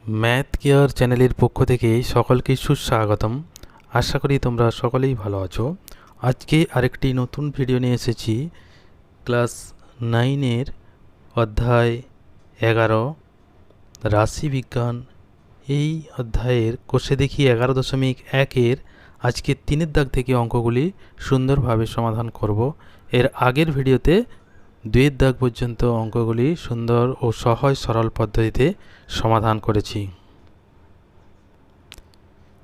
Math care চ্যানেলের পক্ষ থেকে সকলকে সুস্বাগতম। আশা করি তোমরা সকলেই ভালো আছো। আজকে আরেকটি নতুন ভিডিও নিয়ে এসেছি। ক্লাস 9-এর অধ্যায় 11 রাশিবিজ্ঞান, এই অধ্যায়ের কোষে দেখি 11.1-এর আজকে 3-এর দাগ থেকে অঙ্কগুলি সুন্দরভাবে সমাধান করব। এর আগের ভিডিওতে 2-এর দাগ পর্যন্ত অঙ্কগুলি সুন্দর ও সহজ সরল পদ্ধতিতে সমাধান করেছি।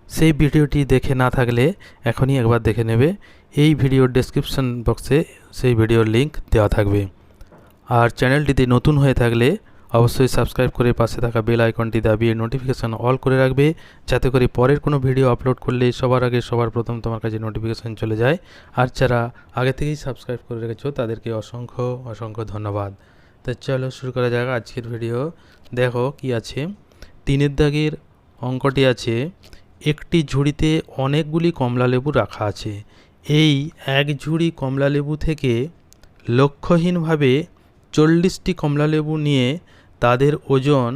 সেই ভিডিওটি দেখে না থাকলে এখনই একবার দেখে নেবে। এই ভিডিওর ডেসক্রিপশন বক্সে সেই ভিডিওর লিংক দেওয়া থাকবে। আর চ্যানেলটিতে নতুন হয়ে থাকলে অবশ্যই সাবস্ক্রাইব করে পাশে থাকা বেল আইকনটি দাবিয়ে নোটিফিকেশান অল করে রাখবে, যাতে করে পরের কোনো ভিডিও আপলোড করলে সবার আগে সবার প্রথম তোমার কাছে নোটিফিকেশান চলে যায়। আর যারা আগে থেকেই সাবস্ক্রাইব করে রেখেছো তাদেরকে অসংখ্য অসংখ্য ধন্যবাদ। তো চলো শুরু করা যাক আজকের ভিডিও। দেখো কি আছে, 3-এর দাগের অঙ্কটি আছে, একটি ঝুড়িতে অনেকগুলি কমলালেবু রাখা আছে। এই এক ঝুড়ি কমলালেবু থেকে লক্ষ্যহীনভাবে 40টি কমলালেবু নিয়ে তাদের ওজন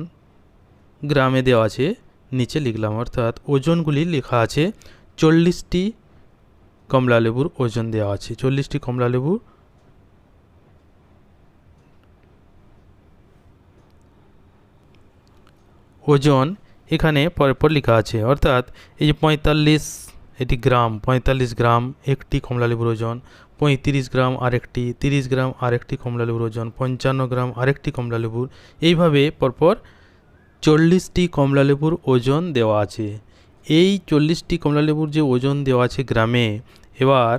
গ্রামে দেওয়া আছে, নিচে লিখলাম, অর্থাৎ ওজনগুলি লেখা আছে। 40টি কমলালেবুর ওজন দেওয়া আছে। 40টি কমলালেবুর ওজন এখানে পরপর লেখা আছে, অর্থাৎ এই যে 45 এটি গ্রাম, 45 গ্রাম একটি কমলালেবুর ওজন, 35 গ্রাম আরেকটি, 30 গ্রাম আরেকটি কমলালেবুর ওজন, 55 গ্রাম আরেকটি কমলালেবুর, এইভাবে পরপর 40টি কমলালেবুর ওজন দেওয়া আছে। এই 40টি কমলালেবুর যে ওজন দেওয়া আছে গ্রামে, এবার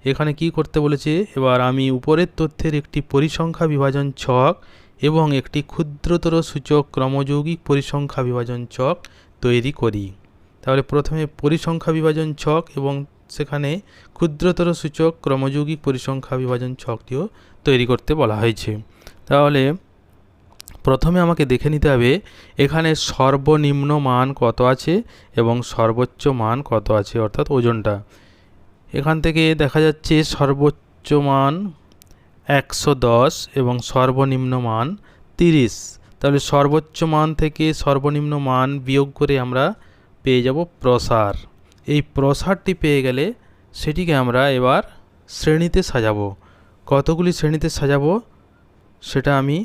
এখানে কি করতে বলেছে, এবার আমি উপরের তথ্যের একটি পরিসংখ্যা বিভাজন ছক এবং একটি ক্ষুদ্রতর সূচক ক্রমযৌগিক পরিসংখ্যা বিভাজন ছক তৈরি করি। তাহলে প্রথমে পরিসংখ্যা বিভাজন ছক এবং সেখানে ক্ষুদ্রতর সূচক ক্রমযৌগিক পরিসংখ্যা বিভাজন ছকটিও তৈরি করতে বলা হয়েছে। তাহলে প্রথমে আমাকে দেখে নিতে হবে এখানে সর্বনিম্ন মান কত আছে এবং সর্বোচ্চ মান কত আছে, অর্থাৎ ওজনটা। এখান থেকে দেখা যাচ্ছে সর্বোচ্চ মান 110 এবং সর্বনিম্ন মান 30। তাহলে সর্বোচ্চ মান থেকে সর্বনিম্ন মান বিয়োগ করে আমরা পেয়ে যাব প্রসার। এই প্রসারটি পেয়ে গেলে সেটিকে আমরা এবার শ্রেণীতে সাজাবো। কতগুলি শ্রেণীতে সাজাবো সেটা আমি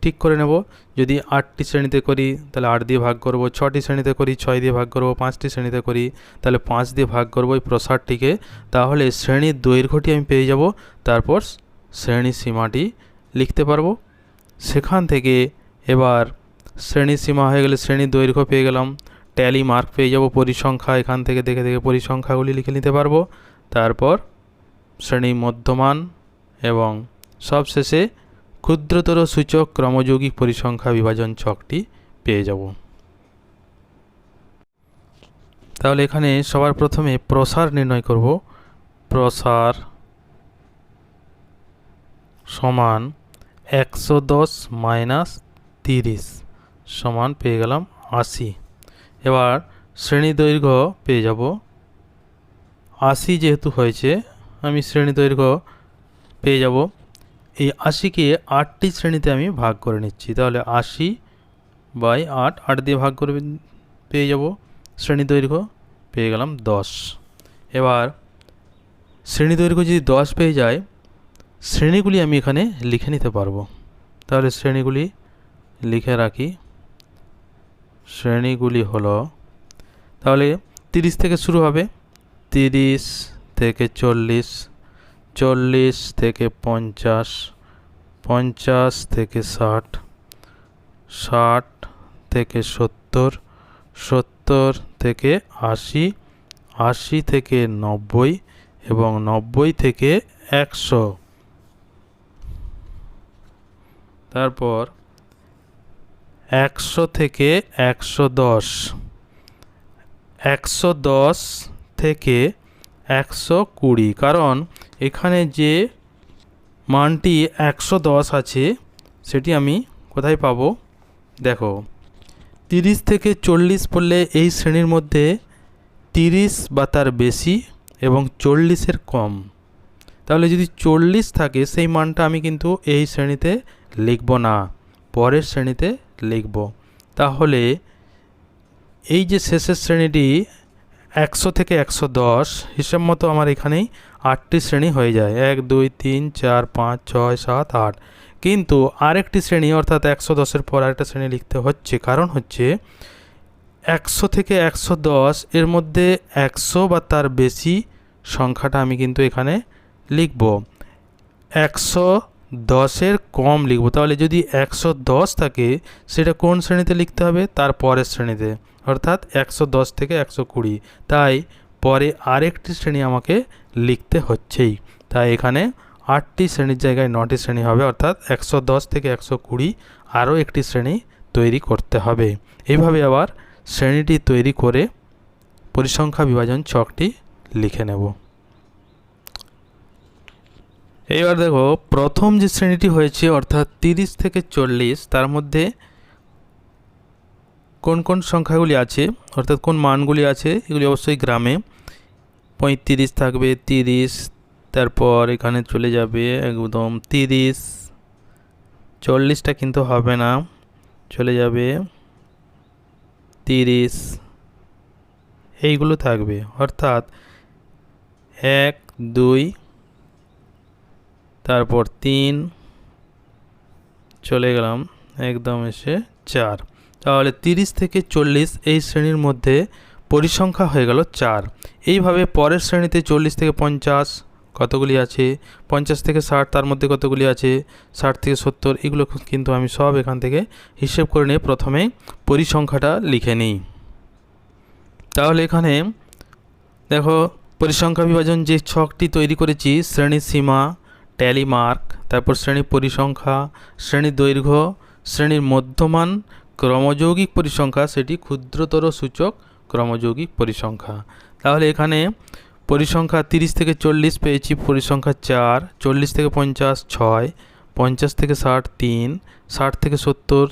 ঠিক করে নেব। যদি 8টি শ্রেণীতে করি তাহলে 8 দিয়ে ভাগ করব, 6টি শ্রেণীতে করি 6 দিয়ে ভাগ করব, 5টি শ্রেণীতে করি তাহলে 5 দিয়ে ভাগ করব এই প্রসারটিকে। তাহলে শ্রেণীর দৈর্ঘ্যটি আমি পেয়ে যাব, তারপর শ্রেণী সীমাটি লিখতে পারবো। সেখান থেকে এবার শ্রেণী সীমা হয়ে গেলে শ্রেণীর দৈর্ঘ্য পেয়ে গেলাম, ট্যালি মার্ক পেয়ে যাব, পরিসংখ্যা এখান থেকে দেখে দেখে পরিসংখ্যাগুলি লিখে নিতে পারবো। তারপর শ্রেণী মধ্যমান এবং সবশেষে ক্ষুদ্রতর সূচক ক্রমযৌগিক পরিসংখ্যা বিভাজন ছকটি পেয়ে যাব। তাহলে এখানে সবার প্রথমে প্রসার নির্ণয় করব। প্রসার সমান 110 মাইনাস 30 সমান পেয়ে গেলাম 80। এবার শ্রেণী দৈর্ঘ্য পেয়ে যাব 80, যেহেতু হয়েছে আমি শ্রেণী দৈর্ঘ্য পেয়ে যাব। এই 80কে 8টি শ্রেণীতে আমি ভাগ করে নিচ্ছি। তাহলে 80/8, 8 দিয়ে ভাগ করে পেয়ে যাব শ্রেণী দৈর্ঘ্য, পেয়ে গেলাম 10। এবার শ্রেণী দৈর্ঘ্য যদি 10 পেয়ে যায়, শ্রেণীগুলি আমি এখানে লিখে নিতে পারবো। তাহলে শ্রেণীগুলি লিখে রাখি। শ্রেণীগুলি হলো, তাহলে 30 থেকে শুরু হবে, 30 থেকে 40, 40 থেকে 50, 50 থেকে 60, 60 থেকে 70, 70 থেকে 80, 80 থেকে 90 এবং 90 থেকে 100। তারপর 100 থেকে 110, 110 থেকে 120, কারণ এখানে যে মানটি 110 আছে সেটি আমি কোথায় পাবো, দেখো 30 থেকে 40 পড়লে এই শ্রেণীর মধ্যে 30 বা তার বেশি এবং 40-এর কম। তাহলে যদি 40 থাকে সেই মানটা আমি কিন্তু এই শ্রেণীতে লিখব না, পরের শ্রেণীতে লিখব। তাহলে এই যে শেষের শ্রেণীটি 100 থেকে 110 হিসাব মতো আমার এখানেই 8টি শ্রেণী হয়ে যায়, 1 2 3 4 5 6 7 8। কিন্তু আরেকটি শ্রেণী অর্থাৎ 110-এর পর আরেকটা শ্রেণী লিখতে হচ্ছে, কারণ হচ্ছে 100 থেকে 110 এর মধ্যে 100 বা তার বেশি সংখ্যাটা আমি কিন্তু এখানে লিখব, 110-এর কম লিখব। তাহলে যদি 110 থাকে সেটা কোন শ্রেণীতে লিখতে হবে? তার পরের শ্রেণীতে, অর্থাৎ 110 থেকে 120। তাই পরে আরেকটি শ্রেণী আমাকে লিখতে হচ্ছেই। তাই এখানে 8টি শ্রেণীর জায়গায় 9টি শ্রেণী হবে, অর্থাৎ 110 থেকে 120 আরও একটি শ্রেণী তৈরি করতে হবে। এইভাবে আবার শ্রেণীটি তৈরি করে পরিসংখ্যা বিভাজন ছকটি লিখে নেব। এইবার দেখো প্রথম যে শ্রেণীটি হয়েছে অর্থাৎ 30 থেকে 40, তার মধ্যে কোন কোন সংখ্যাগুলি আছে অর্থাৎ কোন মানগুলি আছে, এগুলি অবশ্যই গ্রামে। 35 থাকবে, 30, তারপর এখানে চলে যাবে একদম 30, 40টা কিন্তু হবে না, চলে যাবে 30, এইগুলো থাকবে। অর্থাৎ 1 2, তারপর 3, চলে গেলাম একদম এসে 4। তাহলে 30 থেকে 40 এই শ্রেণীর মধ্যে পরিসংখ্যা হয়ে গেল 4। এইভাবে পরের শ্রেণীতে 40 থেকে 50 কতগুলি আছে, 50 থেকে 60 তার মধ্যে কতগুলি আছে, 60 থেকে 70, এগুলো কিন্তু আমি সব এখান থেকে হিসেব করে নিয়ে প্রথমে পরিসংখ্যাটা লিখে নিই। তাহলে এখানে দেখো পরিসংখ্যা বিভাজন যে ছকটি তৈরি করেছি, শ্রেণীর সীমা, ট্যালি মার্ক, তারপর শ্রেণী পরিসংখ্যা, শ্রেণীর দৈর্ঘ্য, শ্রেণীর মধ্যমান, ক্রমযৌগিক পরিসংখ্যা, সেটি ক্ষুদ্রতর সূচক ক্রমযৌগিক পরিসংখ্যা। তাহলে এখানে পরিসংখ্যা 30 থেকে 40 পেয়েছি পরিসংখ্যা 4, 40 থেকে 50 6, 50 থেকে 60 3, 60 থেকে 70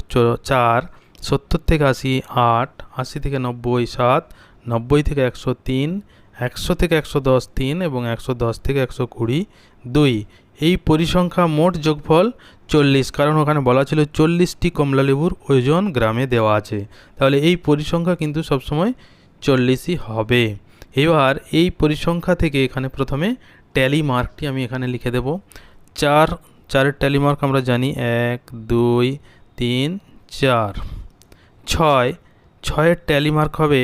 4, 70 থেকে 80 8, 80 থেকে 90 7, 90 থেকে 100 3, 100 থেকে 110 3 এবং 110 থেকে 120 2। এই পরিসংখ্যা মোট যোগফল 40, কারণ ওখানে বলা ছিল 40টি কমলালেবুর ওজন গ্রামে দেওয়া আছে। তাহলে এই পরিসংখ্যা কিন্তু সবসময় 40ই হবে। এবার এই পরিসংখ্যা থেকে এখানে প্রথমে ট্যালি মার্কটি আমি এখানে লিখে দেব। 4-এর ট্যালি মার্ক আমরা জানি 1 2 3 4। 6-এর ট্যালি মার্ক হবে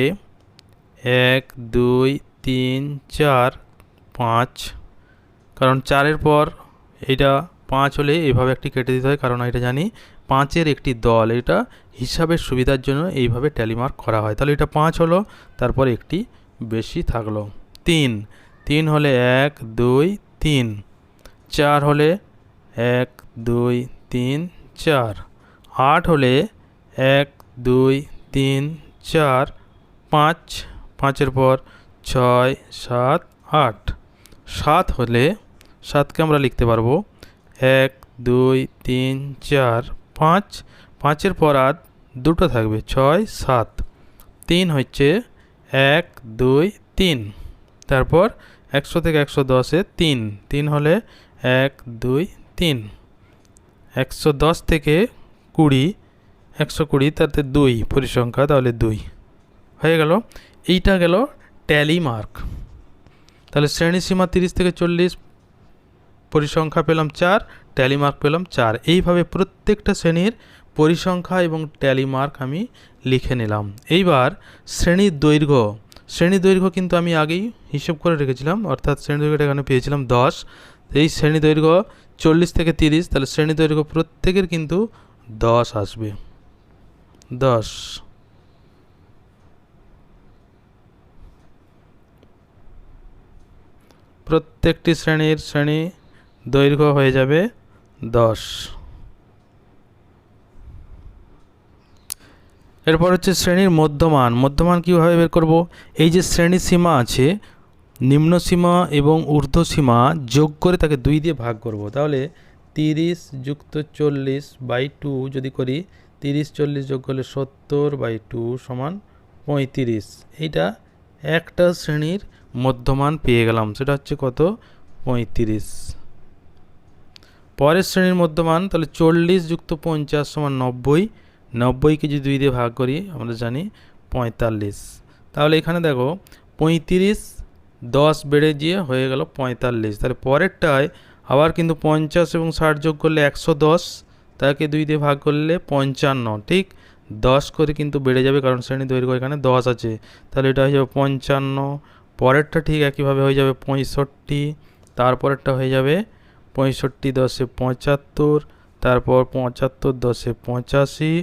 1 2 3 4 5, কারণ 4-এর পর এটা 5 হলে এইভাবে একটি কেটে দিতে হয়, কারণ এটা জানি 5-এর একটি দল, এটা হিসাবের সুবিধার জন্য এইভাবে ট্যালি মার্ক করা হয়। তাহলে এটা 5 হলো, তারপর একটি বেশি থাকলো। 3 হলে 1 2 3, 4 হলে 1 2 3 4, 8 হলে 1 2 3 4 5, 5-এর পর 6 7 8, 7 হলে 7কে আমরা লিখতে পারবো 1 2 3 4 5, 5-এর পর আর দুটো থাকবে 6 7, 3 হচ্ছে 1 2 3, তারপর 100 থেকে 110-এ 3 হলে 1 2 3, 110 থেকে 20, 120 তাতে 2 পরিসংখ্যা, তাহলে 2 হয়ে গেল। এইটা গেল ট্যালি মার্ক। তাহলে শ্রেণী সীমা 30 থেকে 40, পরিসংখ্যা পেলাম 4, ট্যালি মার্ক পেলাম 4। এইভাবে প্রত্যেকটা শ্রেণীর পরিসংখ্যা এবং ট্যালি মার্ক আমি লিখে নিলাম। এইবার শ্রেণীর দৈর্ঘ্য কিন্তু আমি আগেই হিসেব করে রেখেছিলাম, অর্থাৎ শ্রেণী দৈর্ঘ্যটা এখানে পেয়েছিলাম 10। এই শ্রেণী দৈর্ঘ্য 40 থেকে 30, তাহলে শ্রেণী দৈর্ঘ্য প্রত্যেকের কিন্তু 10 আসবে, 10। প্রত্যেকটি শ্রেণী দৈর্ঘ্য হয়ে যাবে 10। এরপর হচ্ছে শ্রেণীর মধ্যমান কীভাবে বের করব? এই যে শ্রেণী সীমা আছে, নিম্ন সীমা এবং ঊর্ধ্ব সীমা যোগ করে তাকে 2 দিয়ে ভাগ করব। তাহলে 30 যুক্ত 40/2 যদি করি, 30 40 যোগ করলে 70/2 সমান 35। এইটা একটা শ্রেণীর মধ্যমান পেয়ে গেলাম, সেটা হচ্ছে কত? 35। পরের শ্রেণীর মধ্যমান, তাহলে 40 যুক্ত 50 সমান 90। 90কে যদি 2 দিয়ে ভাগ করি, আমরা জানি 45। তাহলে এখানে দেখো 35 10 বেড়ে গিয়ে হয়ে গেল 45। তাহলে পরেরটায় আবার কিন্তু 50 এবং 60 যোগ করলে 110, তাকে 2 দিয়ে ভাগ করলে 55, ঠিক 10 করে কিন্তু বেড়ে যাবে, কারণ শ্রেণী দৈর্ঘ্য এখানে 10 আছে। তাহলে এটা হয়ে যাবে 55। পরেরটা ঠিক একইভাবে হয়ে যাবে 65, তারপরেরটা হয়ে যাবে 65 10 75, তারপর 75 10 85,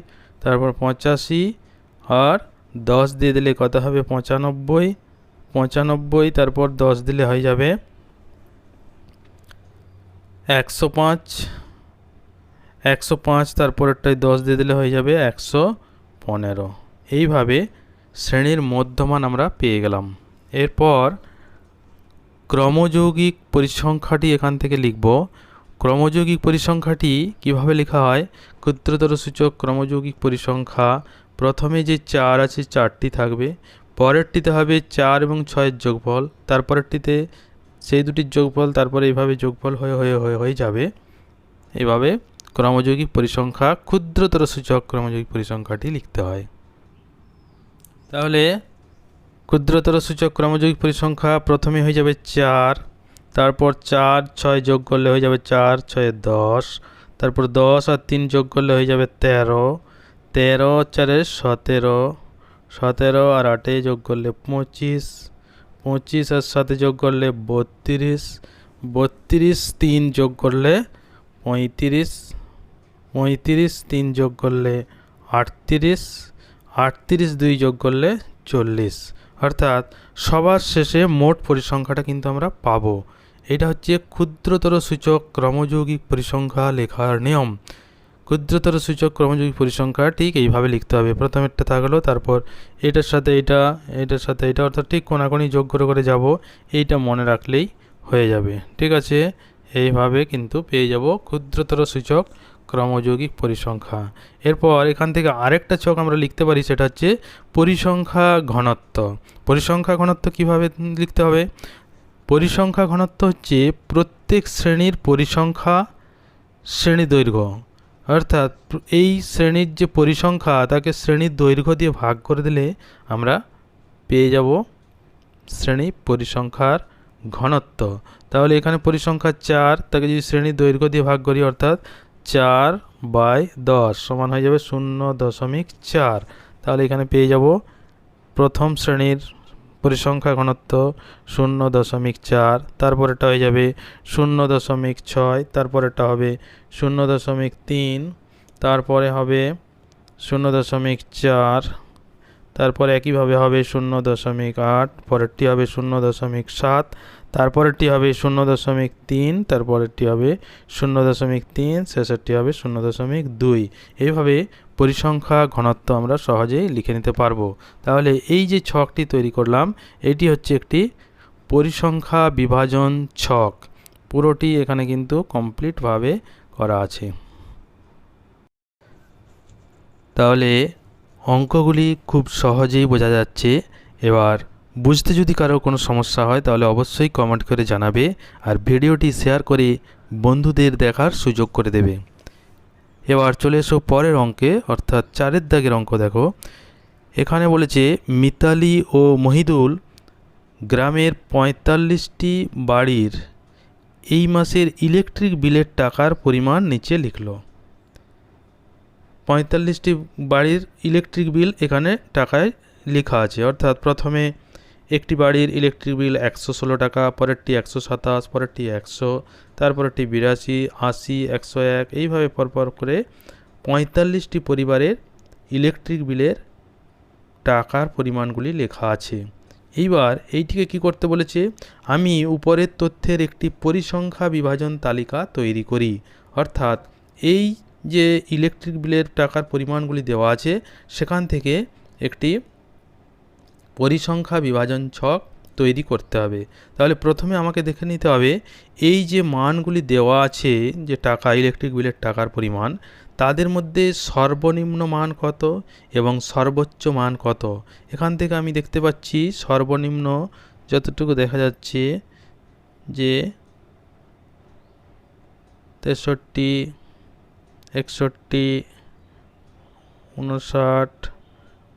তারপর 85 আর 10 দিয়ে দিলে কত হবে 95, 95 তারপর 10 দিলে হয়ে যাবে 105, 105 তারপরেরটায় 10 দিয়ে দিলে হয়ে যাবে 115। এইভাবে শ্রেণীর মধ্যমান আমরা পেয়ে গেলাম। এরপর ক্রমযৌগিক পরিসংখ্যাটি এখান থেকে লিখব। ক্রমযৌগিক পরিসংখ্যাটি কিভাবে লেখা হয়? ক্ষুদ্রতর সূচক ক্রমযৌগিক পরিসংখ্যা, প্রথমে যে 4 আছে 4টি থাকবে, পরেরটিতে হবে 4 এবং 6-এর যোগফল, তারপরেরটিতে সেই দুটির যোগফল, তারপরে এইভাবে যোগফল হয়ে যাবে। এইভাবে ক্রমযৌগিক পরিসংখ্যা, ক্ষুদ্রতর সূচক ক্রমযৌগিক পরিসংখ্যাটি লিখতে হয়। তাহলে ক্ষুদ্রতর সূচক ক্রমযৌগিক পরিসংখ্যা প্রথমে হয়ে যাবে 4, তারপর 4 6 যোগ করলে হয়ে যাবে 4 6 10, তারপর 10 আর 3 যোগ করলে হয়ে যাবে 13, 13 4 17, 17 আর 8 যোগ করলে 25, 25 আর 7 যোগ করলে 32, 32 3 যোগ করলে 35, 35 3 যোগ করলে 38, 38 2 যোগ করলে 40। অর্থাৎ সবার শেষে মোট পরিসংখ্যাটা কিন্তু আমরা পাবো। এটা হচ্ছে ক্ষুদ্রতর সূচক ক্রমযৌগিক পরিসংখ্যা লেখার নিয়ম। ক্ষুদ্রতর সূচক ক্রমযৌগিক পরিসংখ্যা ঠিক এইভাবে লিখতে হবে। প্রথমেরটা থাকলো, তারপর এটার সাথে এটা, এটার সাথে এটা, অর্থাৎ ঠিক কোনাকুনি যোগ করে করে যাব। এইটা মনে রাখলেই হয়ে যাবে। ঠিক আছে, এইভাবে কিন্তু পেয়ে যাব ক্ষুদ্রতর সূচক ক্রমযৌগিক পরিসংখ্যা। এরপর এখান থেকে আরেকটা ছক আমরা লিখতে পারি, সেটা হচ্ছে পরিসংখ্যা ঘনত্ব। পরিসংখ্যা ঘনত্ব কিভাবে লিখতে হবে? পরিসংখ্যা ঘনত্ব হচ্ছে প্রত্যেক শ্রেণীর পরিসংখ্যা শ্রেণী দৈর্ঘ্য, অর্থাৎ এই শ্রেণীর যে পরিসংখ্যা তাকে শ্রেণীর দৈর্ঘ্য দিয়ে ভাগ করে দিলে আমরা পেয়ে যাব শ্রেণী পরিসংখ্যার ঘনত্ব। তাহলে এখানে পরিসংখ্যা 4, তাকে যদি শ্রেণীর দৈর্ঘ্য দিয়ে ভাগ করি, অর্থাৎ 4/10 সমান হয়ে যাবে 0.4। তাহলে এখানে পেয়ে যাব প্রথম শ্রেণীর পরিসংখ্যা ঘনত্ব 0.4, তারপরেটা হয়ে যাবে 0.6, তারপরেটা হবে 0.3, তারপরে হবে 0.4, তারপরে একইভাবে হবে 0.8, পরেরটি হবে 0.7, তারপরেরটি হবে 0.3, তারপরেরটি হবে 0.3, শেষেরটি হবে 0.2। এইভাবে পরিসংখ্যা ঘনত্ব আমরা সহজেই লিখে নিতে পারবো। তাহলে এই যে ছকটি তৈরি করলাম, এটি হচ্ছে একটি পরিসংখ্যা বিভাজন ছক। পুরোটি এখানে কিন্তু কমপ্লিটভাবে করা আছে। তাহলে অঙ্কগুলি খুব সহজেই বোঝা যাচ্ছে। এবার বুঝতে যদি কারো কোনো সমস্যা হয় তাহলে অবশ্যই কমেন্ট করে জানাবে, আর ভিডিওটি শেয়ার করে বন্ধুদের দেখার সুযোগ করে দেবে। এবার চলে এসো পরের অঙ্কে, অর্থাৎ 4-এর দাগের অঙ্ক। দেখো এখানে বলেছে মিতালি ও মহিদুল গ্রামের 45টি বাড়ির এই মাসের ইলেকট্রিক বিলের টাকার পরিমাণ নিচে লিখলো। 45টি বাড়ির ইলেকট্রিক বিল এখানে টাকায় লেখা আছে, অর্থাৎ প্রথমে একটি বাড়ির ইলেকট্রিক বিল 116 টাকা, পরেরটি 127, পরেরটি 100, তারপরেরটি 82, 80, 101, এইভাবে পরপর করে 45টি পরিবারের ইলেকট্রিক বিলের টাকার পরিমাণগুলি লেখা আছে। এইবার এইটিকে কি করতে বলেছে? আমি উপরের তথ্যের একটি পরিসংখ্যা বিভাজন তালিকা তৈরি করি। অর্থাৎ এই যে ইলেকট্রিক বিলের টাকার পরিমাণগুলি দেওয়া আছে সেখান থেকে একটি পরিসংখ্যা বিভাজন ছক তৈরি করতে হবে। তাহলে প্রথমে আমাকে দেখে নিতে হবে এই যে মানগুলি দেওয়া আছে, যে টাকা ইলেকট্রিক বিলের টাকার পরিমাণ, তাদের মধ্যে সর্বনিম্ন মান কত এবং সর্বোচ্চ মান কত। এখান থেকে আমি দেখতে পাচ্ছি সর্বনিম্ন যতটুকু দেখা যাচ্ছে যে 63, 61, 59,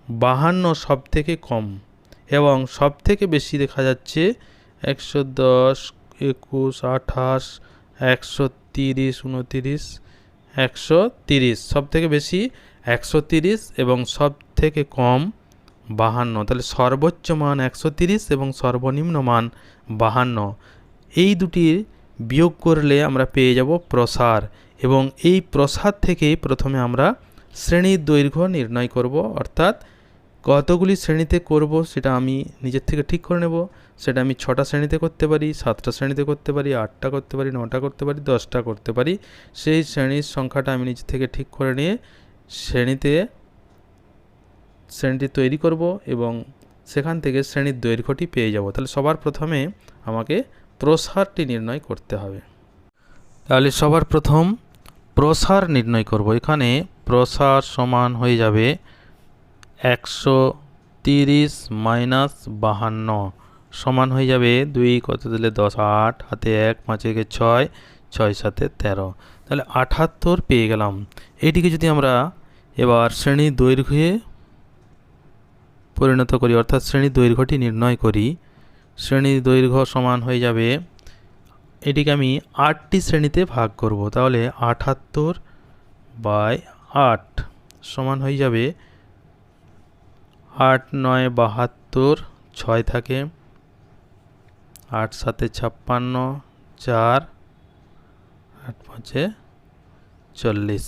52 সব থেকে কম এবং সব থেকে বেশি দেখা যাচ্ছে 110, 21, 28, 130, 29, 130 সব থেকে বেশি 130 এবং সব থেকে কম 52। তাহলে সর্বোচ্চ মান 130 এবং সর্বনিম্ন মান 52। এই দুটির বিয়োগ করলে আমরা পেয়ে যাব প্রসার, এবং এই প্রসার থেকেই প্রথমে আমরা শ্রেণীর দৈর্ঘ্য নির্ণয় করব, অর্থাৎ কতগুলি শ্রেণীতে করব সেটা আমি নিজের থেকে ঠিক করে নেব। সেটা আমি 6টা শ্রেণীতে করতে পারি, 7টা শ্রেণীতে করতে পারি, 8টা করতে পারি, 9টা করতে পারি, 10টা করতে পারি। সেই শ্রেণীর সংখ্যাটা আমি নিজের থেকে ঠিক করে নিয়ে শ্রেণীটি তৈরি করব এবং সেখান থেকে শ্রেণীর দৈর্ঘ্যটি পেয়ে যাব। তাহলে সবার প্রথমে আমাকে প্রসারটি নির্ণয় করতে হবে। তাহলে সবার প্রথম প্রসার নির্ণয় করব। এখানে প্রসার সমান হয়ে যাবে 130 মাইনাস 52 সমান হয়ে যাবে 2 কত দিলে 10, 8 হাতে 1, 5 একে 6, 6 7 13। তাহলে 78 পেয়ে গেলাম। এটিকে যদি আমরা এবার শ্রেণীর দৈর্ঘ্যে পরিণত করি, অর্থাৎ শ্রেণীর দৈর্ঘ্যটি নির্ণয় করি, শ্রেণীর দৈর্ঘ্য সমান হয়ে যাবে, এটিকে আমি 8টি শ্রেণীতে ভাগ করব। তাহলে 78/8 সমান হয়ে যাবে 8 9 72, 6 থাকে, 8 7 56, 4, 8 5 40।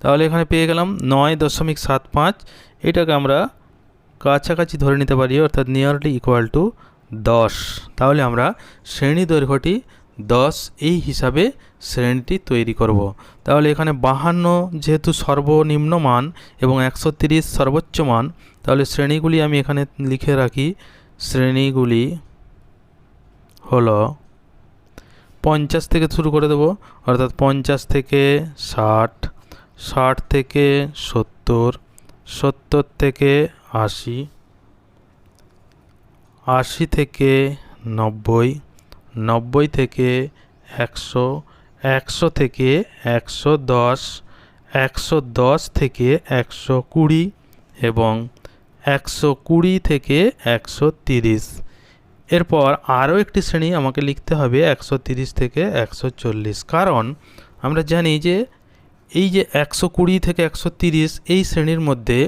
তাহলে এখানে পেয়ে গেলাম 9.75। এটাকে আমরা কাছাকাছি ধরে নিতে পারি, অর্থাৎ নিয়ারলি ইকুয়াল টু 10। তাহলে আমরা শ্রেণী দৈর্ঘ্যটি 10 এই হিসাবে শ্রেণীটি তৈরি করব। তাহলে এখানে 52 যেহেতু সর্বনিম্ন মান এবং 130 সর্বোচ্চ মান, তাহলে শ্রেণীগুলি আমি এখানে লিখে রাখি। শ্রেণীগুলি হলো 50 থেকে শুরু করে দেব, অর্থাৎ 50 থেকে 60, 60 থেকে 70, 70 থেকে 80, 80 থেকে 90, 90 থেকে 100, 100 থেকে 110, 110 থেকে 120 এবং 120 থেকে 130। এরপর আরও একটি শ্রেণী আমাকে লিখতে হবে 130 থেকে 140, কারণ আমরা জানি যে এই যে 120 থেকে 130 এই শ্রেণীর মধ্যে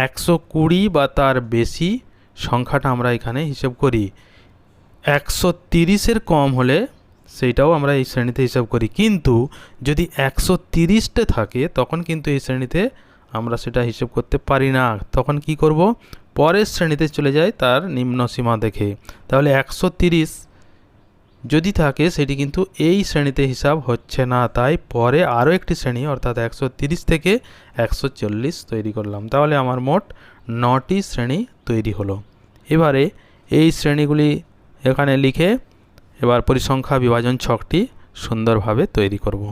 120 বা তার বেশি সংখ্যাটা আমরা এখানে হিসেব করি। 130-এর কম হলে সেইটাও আমরা এই শ্রেণীতে হিসাব করি, কিন্তু যদি 130টা থাকে তখন কিন্তু এই শ্রেণীতে আমরা সেটা হিসেব করতে পারি না। তখন কি করব, পরের শ্রেণীতে চলে যাই তার নিম্ন সীমা দেখে। তাহলে 130 যদি থাকে সেটি কিন্তু এই শ্রেণীতে হিসাব হচ্ছে না, তাই পরে আরও একটি শ্রেণী অর্থাৎ 130 থেকে 140 তৈরি করলাম। তাহলে আমার মোট 9টি শ্রেণী তৈরি হলো। এবারে এই শ্রেণীগুলি এখানে লিখে এবার পরিসংখ্যা বিভাজন ছকটি সুন্দরভাবে তৈরি করব।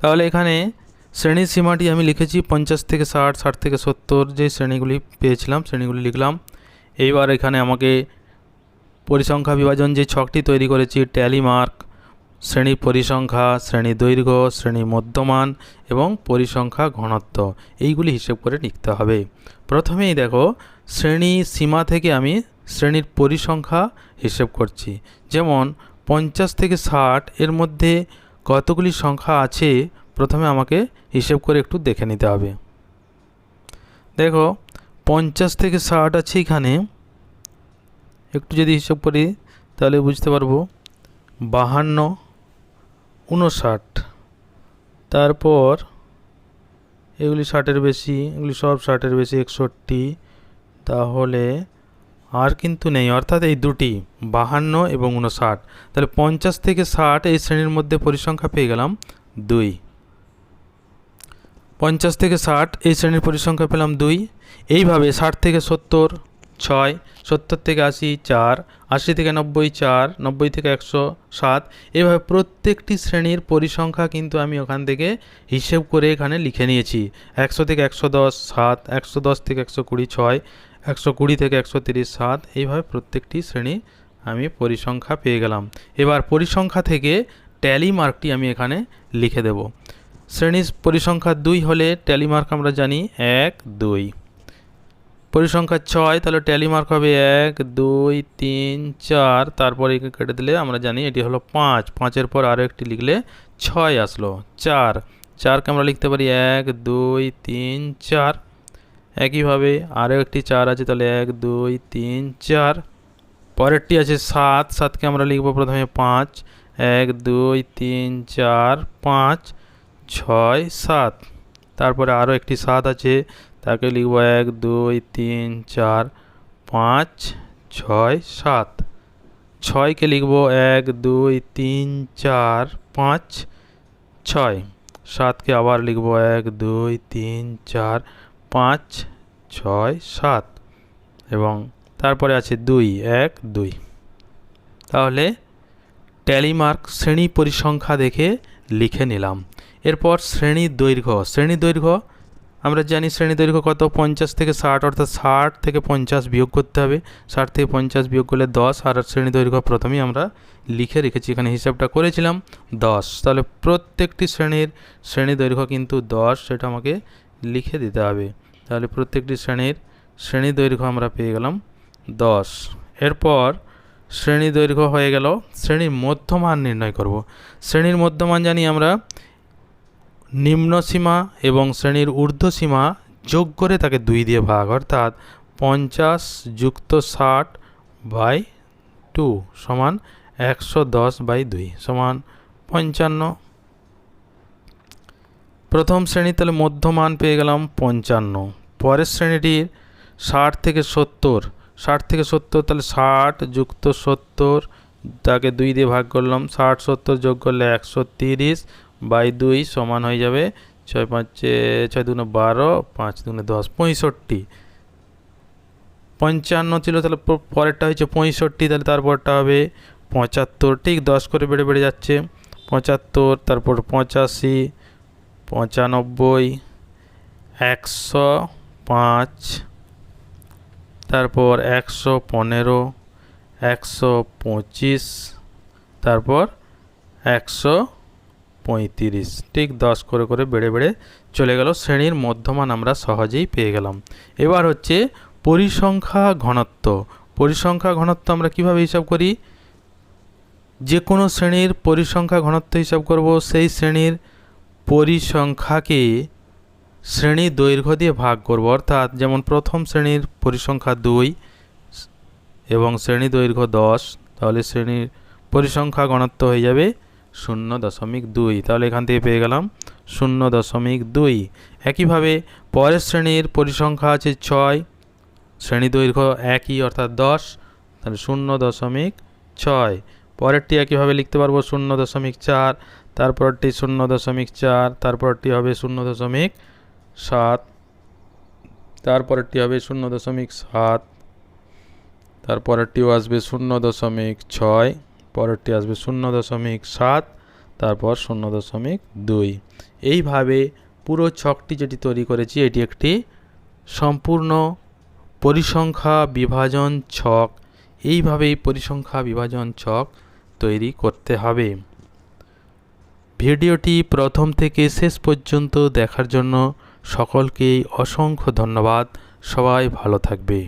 তাহলে এখানে শ্রেণীর সীমাটি আমি লিখেছি 50 থেকে 60, 60 থেকে 70 যে শ্রেণীগুলি পেয়েছিলাম শ্রেণীগুলি লিখলাম। এইবার এখানে আমাকে পরিসংখ্যা বিভাজন যে ছকটি তৈরি করেছি, ট্যালি মার্ক, শ্রেণী পরিসংখ্যা, শ্রেণী দৈর্ঘ্য, শ্রেণী মধ্যমান এবং পরিসংখ্যা ঘনত্ব, এইগুলি হিসেব করে লিখতে হবে। প্রথমেই দেখো শ্রেণী সীমা থেকে আমি শ্রেণীর পরিসংখ্যা হিসেব করছি। যেমন 50 থেকে 60 এর মধ্যে কতগুলি সংখ্যা আছে প্রথমে আমাকে হিসেব করে একটু দেখে নিতে হবে। দেখো 50 থেকে 60 আছে এখানে, একটু যদি হিসেব করি তাহলে বুঝতে পারবো 52, 59, তারপর এগুলি 60-এর বেশি, এগুলি সব 60-এর বেশি, 61, তাহলে আর কিন্তু নেই, অর্থাৎ এই দুটি 52 এবং 59। তাহলে 50 থেকে 60 এই শ্রেণীর মধ্যে পরিসংখ্যা পেয়ে গেলাম 2। 50 থেকে 60 এই শ্রেণীর পরিসংখ্যা পেলাম 2। এইভাবে 60 থেকে 70 6, 70 থেকে 80 4, 80 থেকে 90 4, 90 থেকে 107। এভাবে প্রত্যেকটি শ্রেণীর পরিসংখ্যা কিন্তু আমি ওখান থেকে হিসেব করে এখানে লিখে নিয়েছি। 100 থেকে 110 7, 110 থেকে 120 6, 120 থেকে 130 7। এইভাবে প্রত্যেকটি শ্রেণী আমি পরিসংখ্যা পেয়ে গেলাম। এবার পরিসংখ্যা থেকে ট্যালি মার্কটি আমি এখানে লিখে দেব। শ্রেণীর পরিসংখ্যা 2 হলে ট্যালি মার্ক আমরা জানি 1 2। পরিসংখ্যা 6 তাহলে ট্যালি মার্ক হবে 1 2 3 4, তারপর একে কেটে দিলে আমরা জানি এটি হলো 5। 5-এর পর আরও একটি লিখলে 6 আসলো। 4, 4কে আমরা লিখতে পারি 1 2 3 4। একইভাবে আরও একটি 4 আছে, তাহলে 1 2 3 4। পরেরটি আছে 7, 7কে আমরা লিখব প্রথমে 5 1 2 3 4 5 6 7। তারপরে আরও একটি 7 আছে, তাকে লিখব 1 2 3 4 5 6 7। 6কে লিখব 1 2 3 4 5 6। 7কে আবার লিখব 1 2 3 4 5 6 7, এবং তারপরে আছে 2 1 2। তাহলে ট্যালি মার্ক শ্রেণী পরিসংখ্যা দেখে লিখে নিলাম। এরপর শ্রেণীর দৈর্ঘ্য। শ্রেণীর দৈর্ঘ্য আমরা জানি শ্রেণীর দৈর্ঘ্য কত, 50 থেকে 60, অর্থাৎ 60 থেকে 50 বিয়োগ করতে হবে। 60 থেকে 50 বিয়োগ করলে 10, আর শ্রেণীর দৈর্ঘ্য প্রথমেই আমরা লিখে রেখেছি, এখানে হিসাবটা করেছিলাম 10। তাহলে প্রত্যেকটি শ্রেণীর দৈর্ঘ্য কিন্তু 10, সেটা আমাকে লিখে দিতে হবে। তাহলে প্রত্যেকটি শ্রেণীর দৈর্ঘ্য আমরা পেয়ে গেলাম 10। এরপর শ্রেণীর দৈর্ঘ্য হয়ে গেল, শ্রেণীর মধ্যমান নির্ণয় করব। শ্রেণীর মধ্যমান জানি আমরা নিম্ন সীমা এবং শ্রেণীর ঊর্ধ্বসীমা যোগ করে তাকে 2 দিয়ে ভাগ, অর্থাৎ 50 যুক্ত 60/2 সমান 110/2 সমান 55। প্রথম শ্রেণী তাহলে মধ্যমান পেয়ে গেলাম 55। পরের শ্রেণীটির 60 থেকে 70, 60 থেকে 70 তাহলে 60 যুক্ত 70, তাকে 2 দিয়ে ভাগ করলাম, 60 70 যোগ করলে 130/2 সমান হয়ে যাবে 6 5 6 2 12 5 2 10 65। 55 ছিল, তাহলে পরেরটা হচ্ছে 65, তাহলে তারপরটা হবে 75। ঠিক 10 করে বেড়ে বেড়ে যাচ্ছে, 75, তারপর 85 95 105, তারপর 115 125, তারপর 135। ঠিক 10 করে করে বেড়ে বেড়ে চলে গেল। শ্রেণীর মধ্যমান আমরা সহজেই পেয়ে গেলাম। এবার হচ্ছে পরিসংখ্যা ঘনত্ব। পরিসংখ্যা ঘনত্ব আমরা কিভাবে হিসাব করি? যে কোনো শ্রেণীর পরিসংখ্যা ঘনত্ব হিসাব করব, সেই শ্রেণীর পরিসংখ্যাকে শ্রেণী দৈর্ঘ্য দিয়ে ভাগ করব। অর্থাৎ যেমন প্রথম শ্রেণীর পরিসংখ্যা 2 এবং শ্রেণী দৈর্ঘ্য 10, তাহলে শ্রেণীর পরিসংখ্যা ঘনত্ব হয়ে যাবে 0.2। তাহলে এখান থেকে পেয়ে গেলাম 0.2। একইভাবে পরের শ্রেণীর পরিসংখ্যা আছে 6, শ্রেণী দৈর্ঘ্য একই অর্থাৎ 10, তাহলে 0.6। পরেরটি একইভাবে লিখতে পারবো 0.4, তারপরটি 0.4, তারপরটি হবে 0.7, তারপরেরটি হবে 0.7, তারপরেরটিও আসবে 0.6, পরেরটি আসবে 0.7, তারপর 0.2। এইভাবে পুরো ছকটি যেটি তৈরি করেছি এটি একটি সম্পূর্ণ পরিসংখ্যা বিভাজন ছক। এইভাবেই পরিসংখ্যা বিভাজন ছক তৈরি করতে হবে। ভিডিওটি প্রথম থেকে শেষ পর্যন্ত দেখার জন্য সকলকেই অসংখ্য ধন্যবাদ। সবাই ভালো থাকবে।